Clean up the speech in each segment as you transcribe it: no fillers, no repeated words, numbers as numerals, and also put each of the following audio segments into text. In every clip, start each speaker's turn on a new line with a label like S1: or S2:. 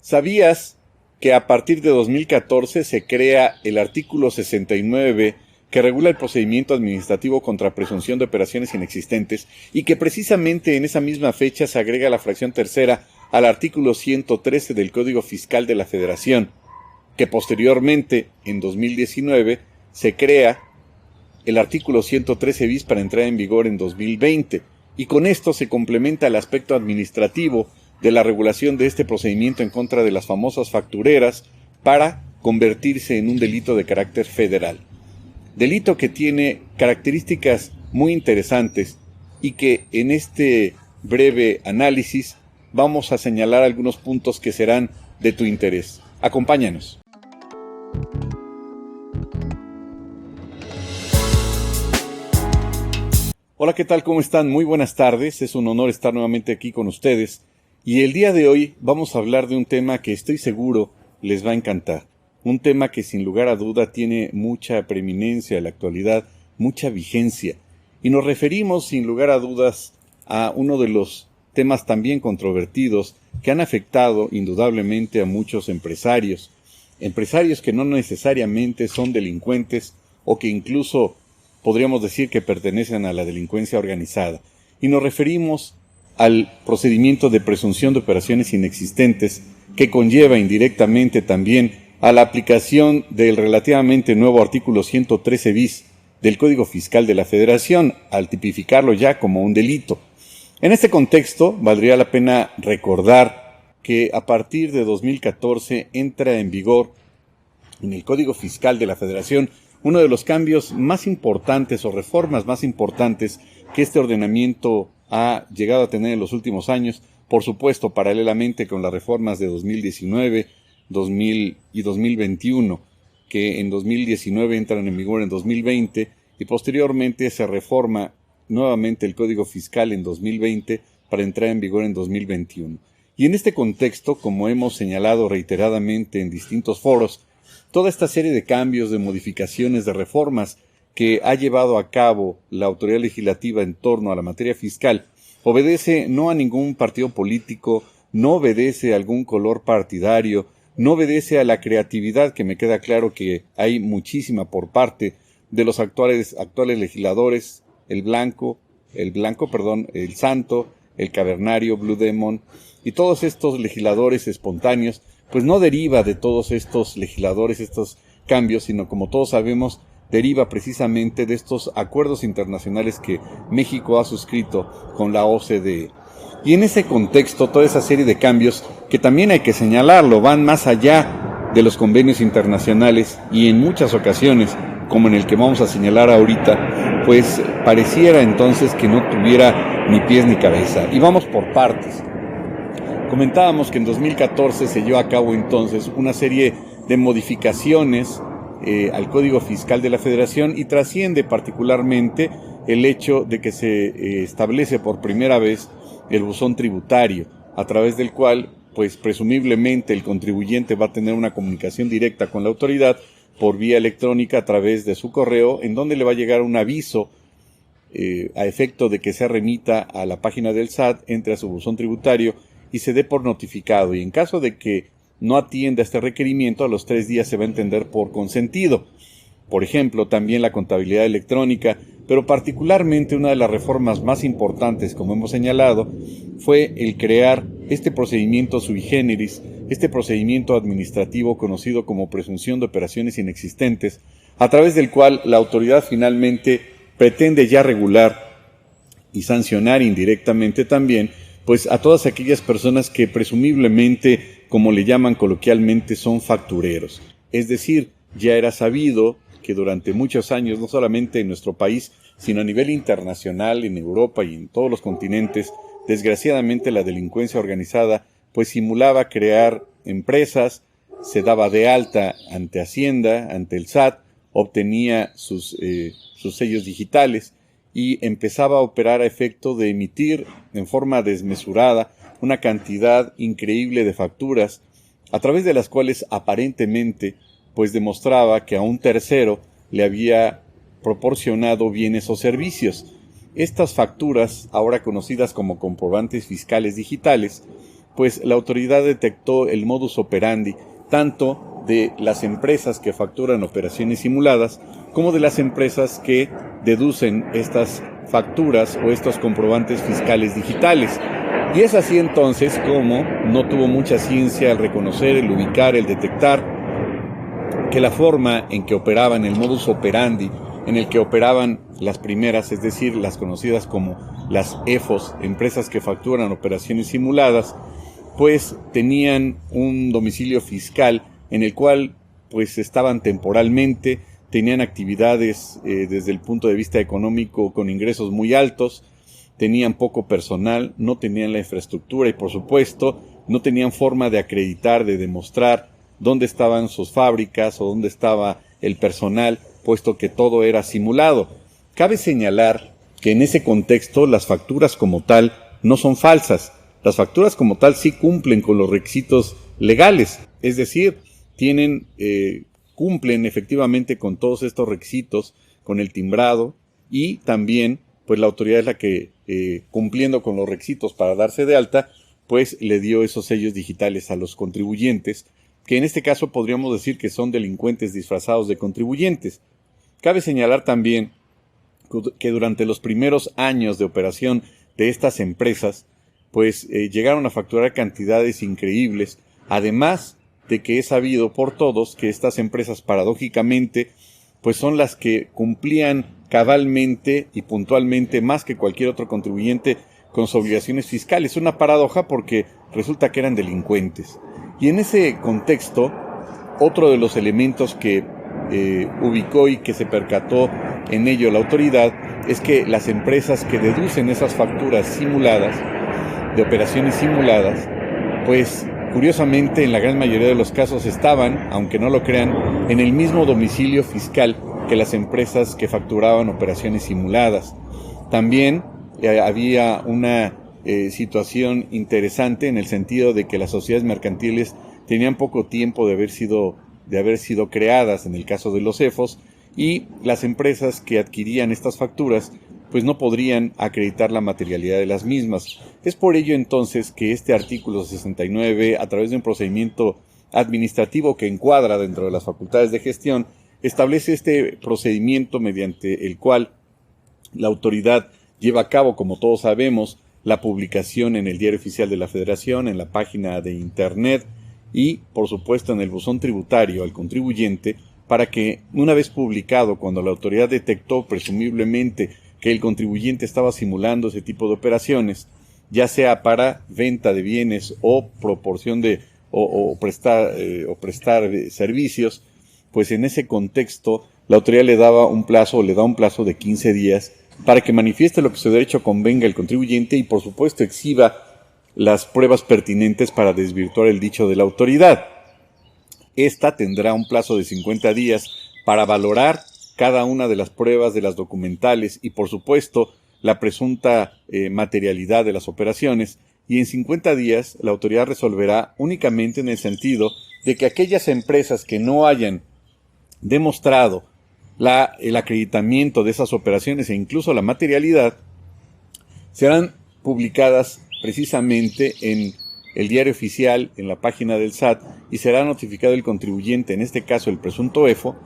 S1: ¿Sabías que a partir de 2014 se crea el artículo 69 que regula el procedimiento administrativo contra presunción de operaciones inexistentes y que precisamente en esa misma fecha se agrega la fracción tercera al artículo 113 del Código Fiscal de la Federación, que posteriormente, en 2019, se crea el artículo 113 bis para entrar en vigor en 2020, y con esto se complementa el aspecto administrativo de la regulación de este procedimiento en contra de las famosas factureras para convertirse en un delito de carácter federal. Delito que tiene características muy interesantes y que en este breve análisis vamos a señalar algunos puntos que serán de tu interés. Acompáñanos. Hola, ¿qué tal? ¿Cómo están? Muy buenas tardes. Es un honor estar nuevamente aquí con ustedes. Y el día de hoy vamos a hablar de un tema que estoy seguro les va a encantar. Un tema que sin lugar a duda tiene mucha preeminencia en la actualidad, mucha vigencia. Y nos referimos sin lugar a dudas a uno de los temas también controvertidos que han afectado indudablemente a muchos empresarios. Empresarios que no necesariamente son delincuentes o que incluso podríamos decir que pertenecen a la delincuencia organizada. Y nos referimos al procedimiento de presunción de operaciones inexistentes que conlleva indirectamente también a la aplicación del relativamente nuevo artículo 113 bis del Código Fiscal de la Federación al tipificarlo ya como un delito. En este contexto, valdría la pena recordar que a partir de 2014 entra en vigor en el Código Fiscal de la Federación uno de los cambios más importantes o reformas más importantes que este ordenamiento ha llegado a tener en los últimos años, por supuesto paralelamente con las reformas de 2019, 2000 y 2021, que en 2019 entran en vigor en 2020 y posteriormente se reforma nuevamente el Código Fiscal en 2020 para entrar en vigor en 2021. Y en este contexto, como hemos señalado reiteradamente en distintos foros, toda esta serie de cambios, de modificaciones, de reformas que ha llevado a cabo la autoridad legislativa en torno a la materia fiscal obedece no a ningún partido político, no obedece a algún color partidario, no obedece a la creatividad, que me queda claro que hay muchísima por parte de los actuales legisladores, el Santo, el Cavernario, Blue Demon, y todos estos legisladores espontáneos, pues no deriva de todos estos legisladores, estos cambios, sino como todos sabemos, deriva precisamente de estos acuerdos internacionales que México ha suscrito con la OCDE. Y en ese contexto, toda esa serie de cambios, que también hay que señalarlo, van más allá de los convenios internacionales y en muchas ocasiones, como en el que vamos a señalar ahorita, pues pareciera entonces que no tuviera ni pies ni cabeza. Y vamos por partes. Comentábamos que en 2014 se llevó a cabo entonces una serie de modificaciones al Código Fiscal de la Federación y trasciende particularmente el hecho de que se establece por primera vez el buzón tributario, a través del cual, pues presumiblemente el contribuyente va a tener una comunicación directa con la autoridad por vía electrónica a través de su correo, en donde le va a llegar un aviso a efecto de que se remita a la página del SAT, entre a su buzón tributario y se dé por notificado, y en caso de que no atienda este requerimiento, a los 3 días se va a entender por consentido. Por ejemplo, también la contabilidad electrónica, pero particularmente una de las reformas más importantes, como hemos señalado, fue el crear este procedimiento sui generis, este procedimiento administrativo conocido como presunción de operaciones inexistentes, a través del cual la autoridad finalmente pretende ya regular y sancionar indirectamente también pues a todas aquellas personas que presumiblemente, como le llaman coloquialmente, son factureros. Es decir, ya era sabido que durante muchos años, no solamente en nuestro país, sino a nivel internacional, en Europa y en todos los continentes, desgraciadamente la delincuencia organizada pues simulaba crear empresas, se daba de alta ante Hacienda, ante el SAT, obtenía sus sellos digitales y empezaba a operar a efecto de emitir en forma desmesurada una cantidad increíble de facturas, a través de las cuales aparentemente pues demostraba que a un tercero le había proporcionado bienes o servicios. Estas facturas, ahora conocidas como comprobantes fiscales digitales, pues la autoridad detectó el modus operandi tanto de las empresas que facturan operaciones simuladas como de las empresas que deducen estas facturas o estos comprobantes fiscales digitales. Y es así entonces como no tuvo mucha ciencia el reconocer, el ubicar, el detectar que la forma en que operaban, el modus operandi en el que operaban las primeras, es decir, las conocidas como las EFOS, empresas que facturan operaciones simuladas, pues tenían un domicilio fiscal en el cual pues estaban temporalmente, tenían actividades desde el punto de vista económico con ingresos muy altos, tenían poco personal, no tenían la infraestructura y por supuesto no tenían forma de acreditar, de demostrar dónde estaban sus fábricas o dónde estaba el personal, puesto que todo era simulado. Cabe señalar que en ese contexto las facturas como tal no son falsas. Las facturas como tal sí cumplen con los requisitos legales, es decir, cumplen efectivamente con todos estos requisitos, con el timbrado y también pues la autoridad es la que cumpliendo con los requisitos para darse de alta, pues le dio esos sellos digitales a los contribuyentes, que en este caso podríamos decir que son delincuentes disfrazados de contribuyentes. Cabe señalar también que durante los primeros años de operación de estas empresas, pues llegaron a facturar cantidades increíbles, además de que es sabido por todos que estas empresas paradójicamente pues son las que cumplían cabalmente y puntualmente más que cualquier otro contribuyente con sus obligaciones fiscales. Una paradoja porque resulta que eran delincuentes. Y en ese contexto, otro de los elementos que ubicó y que se percató en ello la autoridad es que las empresas que deducen esas facturas simuladas, de operaciones simuladas, pues curiosamente en la gran mayoría de los casos estaban, aunque no lo crean, en el mismo domicilio fiscal que las empresas que facturaban operaciones simuladas. También había una situación interesante en el sentido de que las sociedades mercantiles tenían poco tiempo de haber sido creadas en el caso de los EFOS, y las empresas que adquirían estas facturas pues no podrían acreditar la materialidad de las mismas. Es por ello entonces que este artículo 69, a través de un procedimiento administrativo que encuadra dentro de las facultades de gestión, establece este procedimiento mediante el cual la autoridad lleva a cabo, como todos sabemos, la publicación en el Diario Oficial de la Federación, en la página de Internet y, por supuesto, en el buzón tributario al contribuyente, para que, una vez publicado, cuando la autoridad detectó presumiblemente que el contribuyente estaba simulando ese tipo de operaciones, ya sea para venta de bienes o proporción de o prestar servicios, pues en ese contexto la autoridad le da un plazo de 15 días para que manifieste lo que su derecho convenga el contribuyente y por supuesto exhiba las pruebas pertinentes para desvirtuar el dicho de la autoridad. Esta tendrá un plazo de 50 días para valorar cada una de las pruebas de las documentales y por supuesto la presunta materialidad de las operaciones, y en 50 días la autoridad resolverá únicamente en el sentido de que aquellas empresas que no hayan demostrado el acreditamiento de esas operaciones e incluso la materialidad serán publicadas precisamente en el Diario Oficial, en la página del SAT, y será notificado el contribuyente, en este caso el presunto EFO,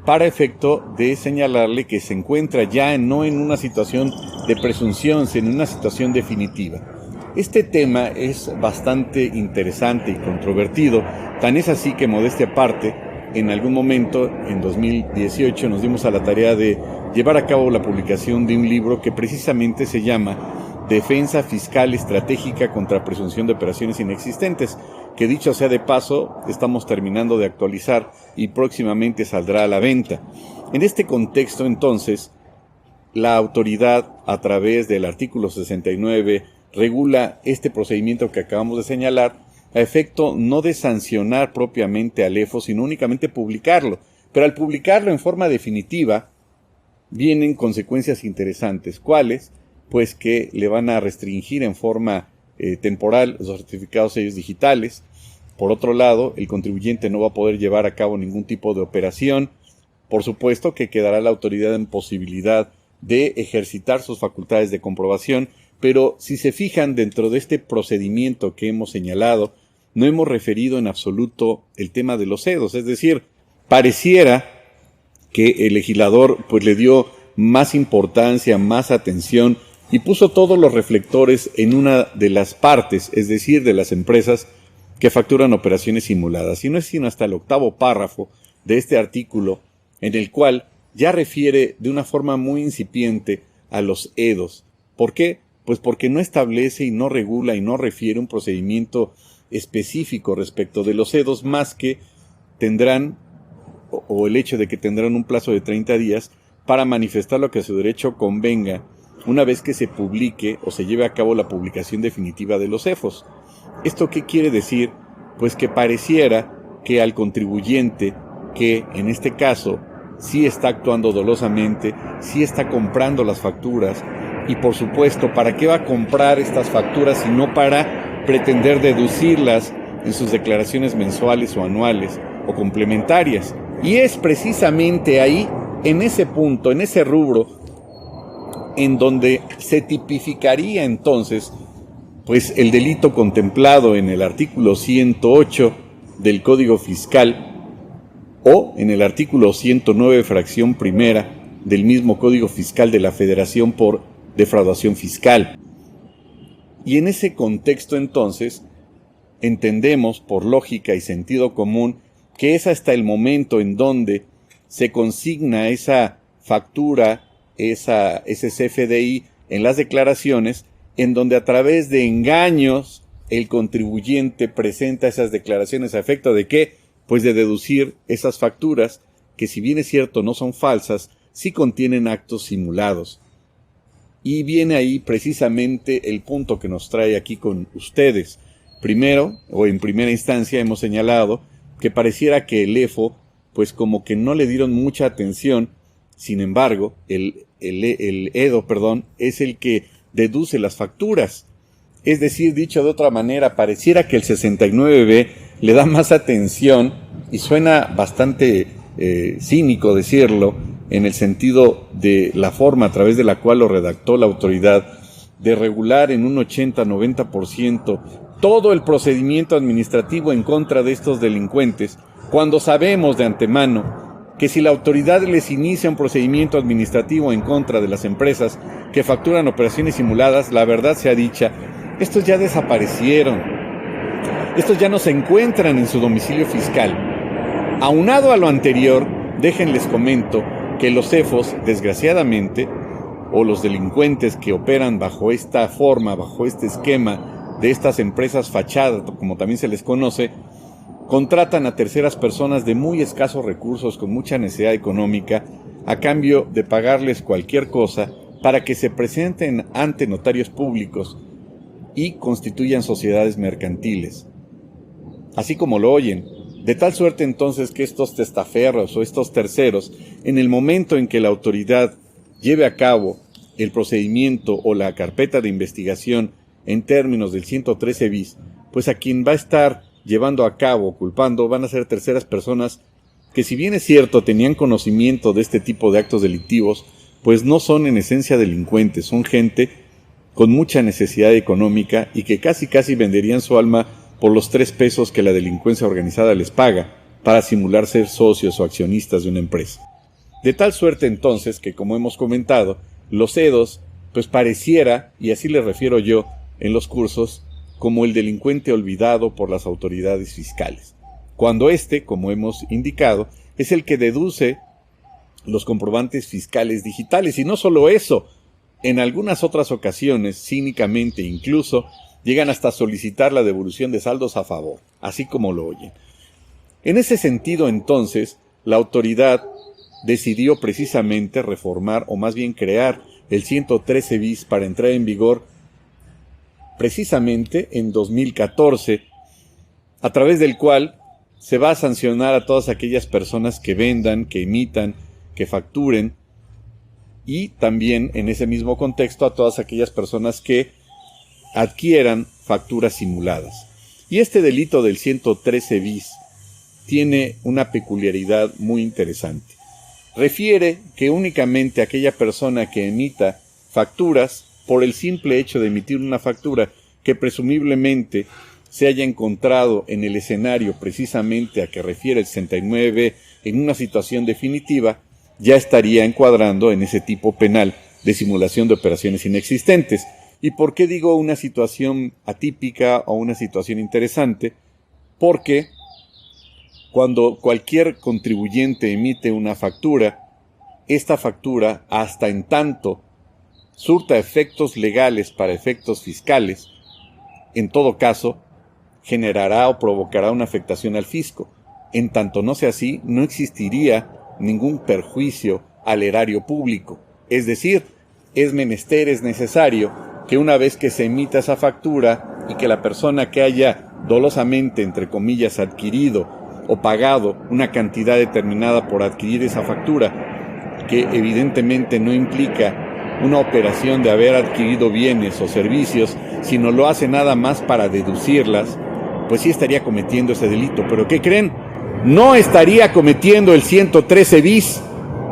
S1: para efecto de señalarle que se encuentra ya no en una situación de presunción, sino en una situación definitiva. Este tema es bastante interesante y controvertido, tan es así que, modestia aparte, en algún momento, en 2018, nos dimos a la tarea de llevar a cabo la publicación de un libro que precisamente se llama Defensa Fiscal Estratégica contra Presunción de Operaciones Inexistentes, que dicho sea de paso, estamos terminando de actualizar y próximamente saldrá a la venta. En este contexto, entonces, la autoridad, a través del artículo 69, regula este procedimiento que acabamos de señalar, a efecto no de sancionar propiamente al EFO, sino únicamente publicarlo. Pero al publicarlo en forma definitiva, vienen consecuencias interesantes. ¿Cuáles? Pues que le van a restringir en forma temporal los certificados sellos digitales. Por otro lado, el contribuyente no va a poder llevar a cabo ningún tipo de operación. Por supuesto que quedará la autoridad en posibilidad de ejercitar sus facultades de comprobación Pero si se fijan dentro de este procedimiento que hemos señalado, no hemos referido en absoluto el tema de los EDOs, es decir, pareciera que el legislador pues le dio más importancia, más atención y puso todos los reflectores en una de las partes, es decir, de las empresas que facturan operaciones simuladas. Y no es sino hasta el 8º párrafo de este artículo en el cual ya refiere de una forma muy incipiente a los EDOs. ¿Por qué? Pues porque no establece y no regula y no refiere un procedimiento específico respecto de los EDOs, más que tendrán, o el hecho de que tendrán un plazo de 30 días para manifestar lo que a su derecho convenga una vez que se publique o se lleve a cabo la publicación definitiva de los EFOS. ¿Esto qué quiere decir? Pues que pareciera que al contribuyente, que en este caso sí está actuando dolosamente, sí está comprando las facturas, y por supuesto, ¿para qué va a comprar estas facturas si no para pretender deducirlas en sus declaraciones mensuales o anuales o complementarias? Y es precisamente ahí, en ese punto, en ese rubro, en donde se tipificaría entonces pues el delito contemplado en el artículo 108 del Código Fiscal o en el artículo 109 fracción primera del mismo Código Fiscal de la Federación por defraudación fiscal. Y en ese contexto entonces entendemos por lógica y sentido común que es hasta el momento en donde se consigna esa factura, ese CFDI en las declaraciones, en donde a través de engaños el contribuyente presenta esas declaraciones a efecto de ¿qué? Pues de deducir esas facturas que, si bien es cierto no son falsas, sí contienen actos simulados. Y viene ahí precisamente el punto que nos trae aquí con ustedes. Primero, o en primera instancia, hemos señalado que pareciera que el EFO, pues como que no le dieron mucha atención. Sin embargo, el EDO, es el que deduce las facturas. Es decir, dicho de otra manera, pareciera que el 69B le da más atención, y suena bastante cínico decirlo, en el sentido de la forma a través de la cual lo redactó la autoridad, de regular en un 80-90% todo el procedimiento administrativo en contra de estos delincuentes, cuando sabemos de antemano que si la autoridad les inicia un procedimiento administrativo en contra de las empresas que facturan operaciones simuladas, la verdad sea dicha, estos ya desaparecieron. Estos ya no se encuentran en su domicilio fiscal. Aunado a lo anterior, déjenles comento que los CEFOS, desgraciadamente, o los delincuentes que operan bajo esta forma, bajo este esquema de estas empresas fachadas, como también se les conoce, contratan a terceras personas de muy escasos recursos, con mucha necesidad económica, a cambio de pagarles cualquier cosa para que se presenten ante notarios públicos y constituyan sociedades mercantiles. Así como lo oyen, de tal suerte entonces que estos testaferros o estos terceros, en el momento en que la autoridad lleve a cabo el procedimiento o la carpeta de investigación en términos del 113 bis, pues a quien va a estar llevando a cabo, culpando, van a ser terceras personas que, si bien es cierto, tenían conocimiento de este tipo de actos delictivos, pues no son en esencia delincuentes, son gente con mucha necesidad económica y que casi venderían su alma por los 3 pesos que la delincuencia organizada les paga para simular ser socios o accionistas de una empresa. De tal suerte entonces que, como hemos comentado, los EDOs, pues pareciera, y así les refiero yo en los cursos, como el delincuente olvidado por las autoridades fiscales, cuando como hemos indicado, es el que deduce los comprobantes fiscales digitales. Y no solo eso, en algunas otras ocasiones, cínicamente incluso, llegan hasta solicitar la devolución de saldos a favor, así como lo oyen. En ese sentido, entonces, la autoridad decidió precisamente reformar, o más bien crear, el 113 bis para entrar en vigor precisamente en 2014, a través del cual se va a sancionar a todas aquellas personas que vendan, que emitan, que facturen, y también en ese mismo contexto a todas aquellas personas que adquieran facturas simuladas. Y este delito del 113 bis tiene una peculiaridad muy interesante. Refiere que únicamente aquella persona que emita facturas por el simple hecho de emitir una factura que presumiblemente se haya encontrado en el escenario precisamente a que refiere el 69 en una situación definitiva, ya estaría encuadrando en ese tipo penal de simulación de operaciones inexistentes. ¿Y por qué digo una situación atípica o una situación interesante? Porque cuando cualquier contribuyente emite una factura, esta factura, hasta en tanto surta efectos legales para efectos fiscales, en todo caso, generará o provocará una afectación al fisco. En tanto no sea así, no existiría ningún perjuicio al erario público. Es decir, es necesario que una vez que se emita esa factura y que la persona que haya dolosamente, entre comillas, adquirido o pagado una cantidad determinada por adquirir esa factura, que evidentemente no implica una operación de haber adquirido bienes o servicios, sino lo hace nada más para deducirlas, pues sí estaría cometiendo ese delito. ¿Pero qué creen? No estaría cometiendo el 113 bis,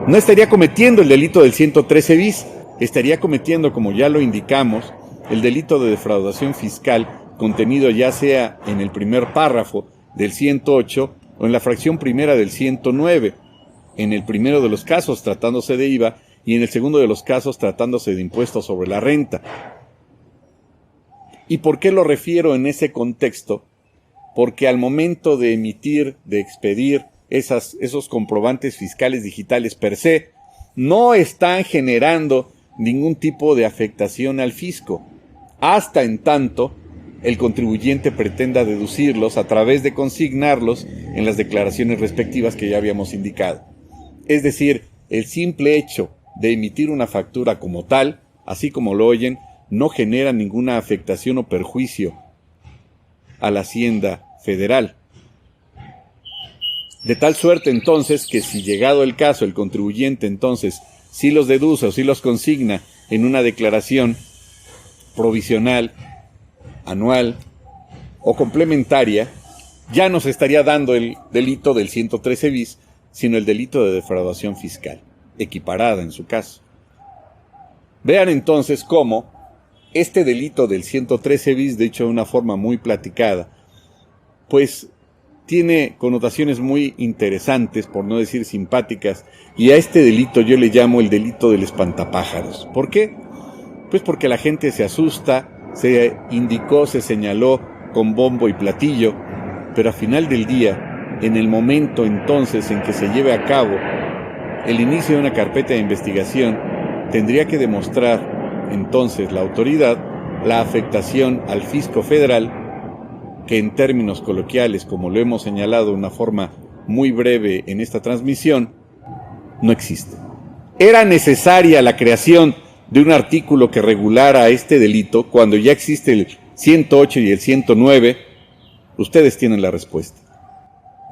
S1: no estaría cometiendo el delito del 113 bis, estaría cometiendo, como ya lo indicamos, el delito de defraudación fiscal contenido ya sea en el primer párrafo del 108 o en la fracción primera del 109, en el primero de los casos tratándose de IVA y en el segundo de los casos tratándose de impuestos sobre la renta. ¿Y por qué lo refiero en ese contexto? Porque al momento de emitir, de expedir esos comprobantes fiscales digitales per se, no están generando ningún tipo de afectación al fisco, hasta en tanto el contribuyente pretenda deducirlos a través de consignarlos en las declaraciones respectivas que ya habíamos indicado. Es decir, el simple hecho de emitir una factura como tal, así como lo oyen, no genera ninguna afectación o perjuicio a la Hacienda Federal. De tal suerte entonces que si llegado el caso el contribuyente entonces sí los deduce o sí los consigna en una declaración provisional, anual o complementaria, ya no se estaría dando el delito del 113 bis, sino el delito de defraudación fiscal, equiparada en su caso. Vean entonces cómo este delito del 113 bis, de hecho de una forma muy platicada, pues tiene connotaciones muy interesantes, por no decir simpáticas, y a este delito yo le llamo el delito del espantapájaros. ¿Por qué? Pues porque la gente se asusta, se indicó, se señaló con bombo y platillo, pero al final del día, en el momento entonces en que se lleve a cabo el inicio de una carpeta de investigación, tendría que demostrar entonces la autoridad la afectación al fisco federal, que en términos coloquiales, como lo hemos señalado de una forma muy breve en esta transmisión, no existe. Era necesaria la creación de un artículo que regulara este delito cuando ya existe el 108 y el 109. Ustedes tienen la respuesta.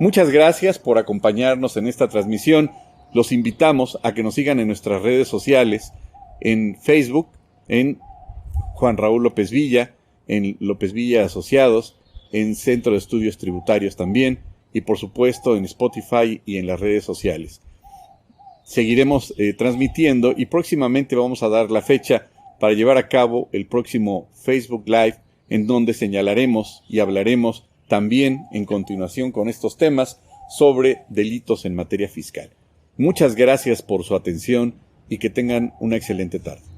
S1: Muchas gracias por acompañarnos en esta transmisión. Los invitamos a que nos sigan en nuestras redes sociales, en Facebook, en Juan Raúl López Villa, en López Villa Asociados, en Centro de Estudios Tributarios también, y por supuesto en Spotify y en las redes sociales. Seguiremos transmitiendo y próximamente vamos a dar la fecha para llevar a cabo el próximo Facebook Live, en donde señalaremos y hablaremos también en continuación con estos temas sobre delitos en materia fiscal. Muchas gracias por su atención y que tengan una excelente tarde.